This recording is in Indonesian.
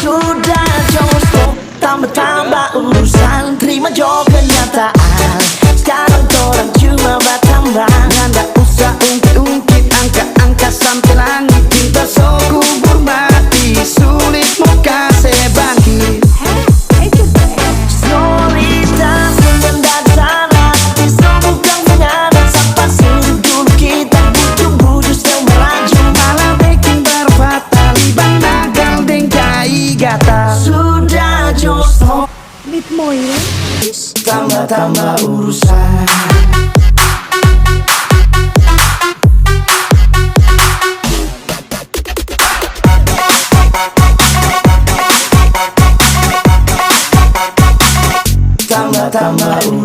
Sudah jauh stop, tambah-tambah urusan, terima jawab kenyataan. Sekarang orang cuma bertambah, nggak usah ungkit-ungkit angka-angka sampai langit. Cinta so kubur mati, sulit mau kasih bangkit. Soliditas mendadak hati, bukan mengadang sampai hidup dulu kita bujuk-bujuk yang melaju, malah bikin berfatal ibang nagal dengkai gatal. Sudah jauh Bit mo yun. tambah-tambah urusan. Tambah-tambah urusan.